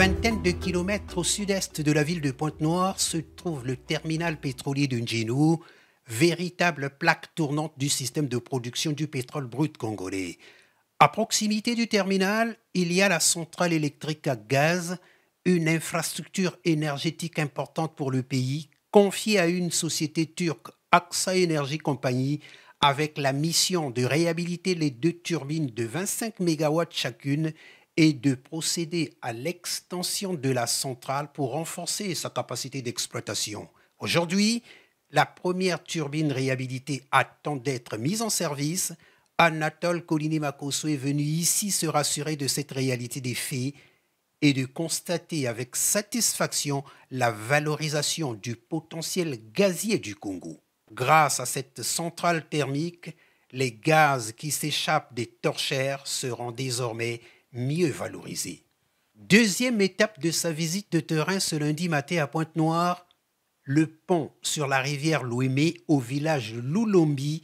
vingtaine de kilomètres au sud-est de la ville de Pointe-Noire se trouve le terminal pétrolier de N'Djénou, véritable plaque tournante du système de production du pétrole brut congolais. À proximité du terminal, il y a la centrale électrique à gaz, une infrastructure énergétique importante pour le pays, confiée à une société turque, Aksa Energy Company, avec la mission de réhabiliter les deux turbines de 25 MW chacune et de procéder à l'extension de la centrale pour renforcer sa capacité d'exploitation. Aujourd'hui, la première turbine réhabilitée attend d'être mise en service. Anatole Kolini-Makosso est venu ici se rassurer de cette réalité des faits et de constater avec satisfaction la valorisation du potentiel gazier du Congo. Grâce à cette centrale thermique, les gaz qui s'échappent des torchères seront désormais mieux valorisés. Deuxième étape de sa visite de terrain ce lundi matin à Pointe-Noire, le pont sur la rivière Louémé au village Loulombi,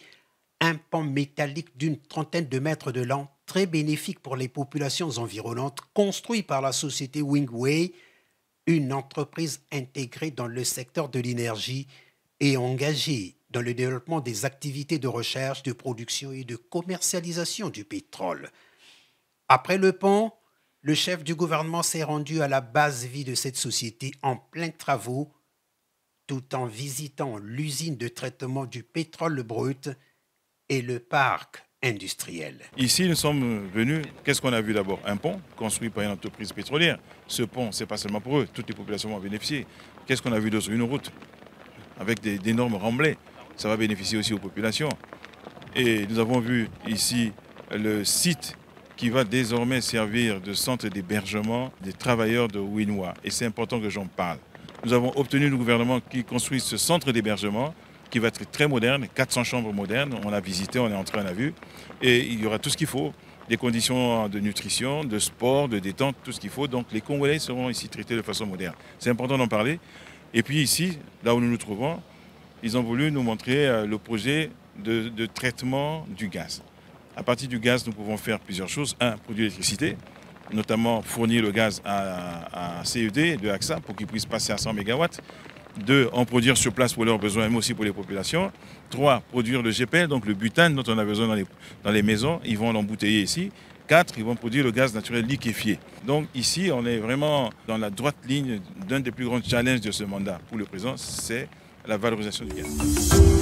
un pont métallique d'une trentaine de mètres de long, très bénéfique pour les populations environnantes, construit par la société Wingway, une entreprise intégrée dans le secteur de l'énergie et engagée dans le développement des activités de recherche, de production et de commercialisation du pétrole. Après le pont, le chef du gouvernement s'est rendu à la base vie de cette société en plein travaux, tout en visitant l'usine de traitement du pétrole brut et le parc industriel. Ici, nous sommes venus, qu'est-ce qu'on a vu d'abord? Un pont construit par une entreprise pétrolière. Ce pont, ce n'est pas seulement pour eux, toutes les populations vont bénéficier. Qu'est-ce qu'on a vu d'autre? Une route avec d'énormes remblais. Ça va bénéficier aussi aux populations. Et nous avons vu ici le site qui va désormais servir de centre d'hébergement des travailleurs de Winois. Et c'est important que j'en parle. Nous avons obtenu du gouvernement qui construise ce centre d'hébergement qui va être très moderne, 400 chambres modernes. On a visité, on est entré, on a vu. Et il y aura tout ce qu'il faut, des conditions de nutrition, de sport, de détente, tout ce qu'il faut. Donc les Congolais seront ici traités de façon moderne. C'est important d'en parler. Et puis ici, là où nous nous trouvons, ils ont voulu nous montrer le projet de traitement du gaz. À partir du gaz, nous pouvons faire plusieurs choses. Un, produire l'électricité, notamment fournir le gaz à CED de AXA pour qu'ils puissent passer à 100 MW. 2, en produire sur place pour leurs besoins, mais aussi pour les populations. 3, produire le GPL, donc le butane dont on a besoin dans les maisons. Ils vont l'embouteiller ici. 4, ils vont produire le gaz naturel liquéfié. Donc ici, on est vraiment dans la droite ligne d'un des plus grands challenges de ce mandat pour le président, c'est la valorisation du gaz.